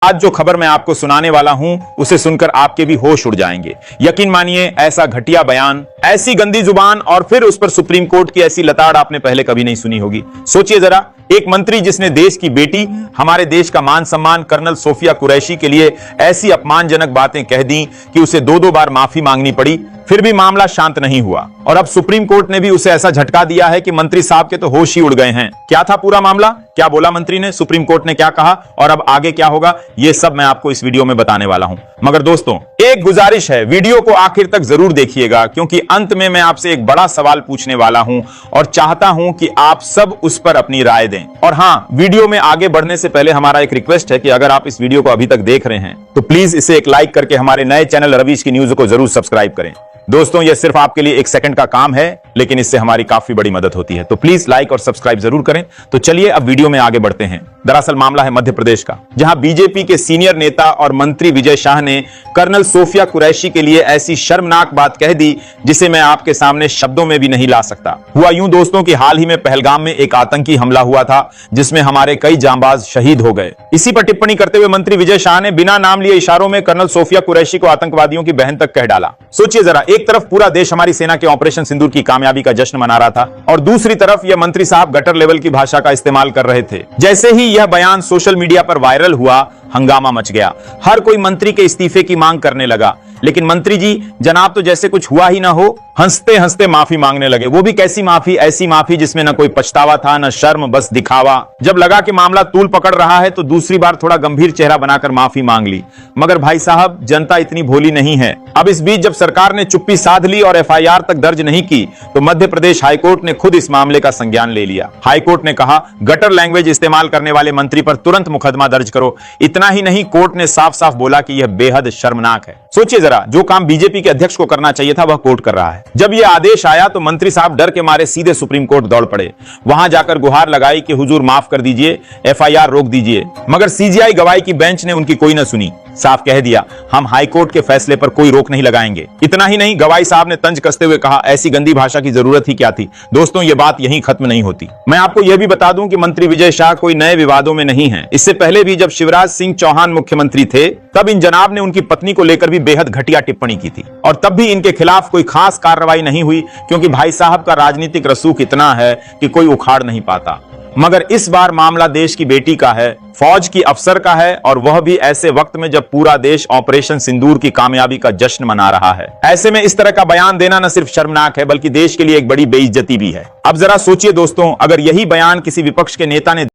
आज जो खबर मैं आपको सुनाने वाला हूं उसे सुनकर आपके भी होश उड़ जाएंगे। यकीन मानिए, ऐसा घटिया बयान, ऐसी गंदी जुबान और फिर उस पर सुप्रीम कोर्ट की ऐसी लताड़ आपने पहले कभी नहीं सुनी होगी। सोचिए जरा, एक मंत्री जिसने देश की बेटी, हमारे देश का मान सम्मान कर्नल सोफिया कुरैशी के लिए ऐसी अपमानजनक बातें कह दी कि उसे दो बार माफी मांगनी पड़ी, फिर भी मामला शांत नहीं हुआ। और अब सुप्रीम कोर्ट ने भी उसे ऐसा झटका दिया है कि मंत्री साहब के तो होश ही उड़ गए हैं। क्या था पूरा मामला, क्या बोला मंत्री ने, सुप्रीम कोर्ट ने क्या कहा और अब आगे क्या होगा, यह सब मैं आपको इस वीडियो में बताने वाला हूं। मगर दोस्तों, एक गुजारिश है, वीडियो को आखिर तक जरूर देखिएगा, क्योंकि अंत में मैं आपसे एक बड़ा सवाल पूछने वाला हूं और चाहता हूं कि आप सब उस पर अपनी राय दें। और हां, वीडियो में आगे बढ़ने से पहले हमारा एक रिक्वेस्ट है कि अगर आप इस वीडियो को अभी तक देख रहे हैं तो प्लीज इसे एक लाइक करके हमारे नए चैनल रवीश की न्यूज को जरूर सब्सक्राइब करें। दोस्तों, यह सिर्फ आपके लिए 1 सेकंड का काम है, लेकिन इससे हमारी काफी बड़ी मदद होती है, तो प्लीज लाइक और सब्सक्राइब जरूर करें। तो चलिए अब वीडियो में आगे बढ़ते हैं। दरअसल मामला है मध्य प्रदेश का, जहां बीजेपी के सीनियर नेता और मंत्री विजय शाह ने कर्नल सोफिया कुरैशी के लिए ऐसी शर्मनाक बात कह दी जिसे मैं आपके सामने शब्दों में भी नहीं ला सकता। हुआ यूं दोस्तों कि हाल ही में पहलगाम में एक आतंकी हमला हुआ था, जिसमें हमारे कई जांबाज शहीद हो गए। इसी पर टिप्पणी करते हुए मंत्री विजय शाह ने बिना नाम लिए इशारों में कर्नल सोफिया कुरैशी को आतंकवादियों की बहन तक कह डाला। सोचिए जरा, एक तरफ पूरा देश हमारी सेना के ऑपरेशन सिंदूर की कामयाबी का जश्न मना रहा था और दूसरी तरफ यह मंत्री साहब गटर लेवल की भाषा का इस्तेमाल कर रहे थे। जैसे ही यह बयान सोशल मीडिया पर वायरल हुआ, हंगामा मच गया। हर कोई मंत्री के इस्तीफे की मांग करने लगा, लेकिन मंत्री जी जनाब तो जैसे कुछ हुआ ही ना हो, हंसते हंसते माफी मांगने लगे। वो भी कैसी माफी, ऐसी माफी जिसमें न कोई पछतावा था न शर्म, बस दिखावा। जब लगा कि मामला तूल पकड़ रहा है तो दूसरी बार थोड़ा गंभीर चेहरा बनाकर माफी मांग ली। मगर भाई साहब, जनता इतनी भोली नहीं है। अब इस बीच जब सरकार ने चुप्पी साध ली और एफआईआर तक दर्ज नहीं की, तो मध्य प्रदेश हाईकोर्ट ने खुद इस मामले का संज्ञान ले लिया। हाईकोर्ट ने कहा, गटर लैंग्वेज इस्तेमाल करने वाले मंत्री पर तुरंत मुकदमा दर्ज करो। इतना ही नहीं, कोर्ट ने साफ साफ बोला कि यह बेहद शर्मनाक है। सोचिए जरा, जो काम बीजेपी के अध्यक्ष को करना चाहिए था वह कोर्ट कर रहा है। जब यह आदेश आया तो मंत्री साहब डर के मारे सीधे सुप्रीम कोर्ट दौड़ पड़े। वहां जाकर गुहार लगाई कि हुजूर माफ कर दीजिए, एफआईआर रोक दीजिए। मगर सीजीआई गवाही की बेंच ने उनकी कोई न सुनी। साफ कह दिया, हम हाईकोर्ट के फैसले पर कोई रोक नहीं लगाएंगे। इतना ही नहीं, गवाही साहब ने तंज कसते हुए कहा, ऐसी गंदी भाषा की जरूरत ही क्या थी। दोस्तों, यह बात यहीं खत्म नहीं होती। मैं आपको यह भी बता दूं कि मंत्री विजय शाह कोई नए विवादों में नहीं है। इससे पहले भी जब शिवराज सिंह चौहान मुख्यमंत्री थे, तब इन जनाब ने उनकी पत्नी को लेकर भी बेहद घटिया टिप्पणी की थी और तब भी इनके खिलाफ कोई खास कार्रवाई नहीं हुई, क्योंकि भाई साहब का राजनीतिक रसूख इतना है कि कोई उखाड़ नहीं पाता। मगर इस बार मामला देश की बेटी का है, फौज की अफसर का है, और वह भी ऐसे वक्त में जब पूरा देश ऑपरेशन सिंदूर की कामयाबी का जश्न मना रहा है। ऐसे में इस तरह का बयान देना न सिर्फ शर्मनाक है, बल्कि देश के लिए एक बड़ी बेइज्जती भी है। अब जरा सोचिए दोस्तों, अगर यही बयान किसी विपक्ष के नेता ने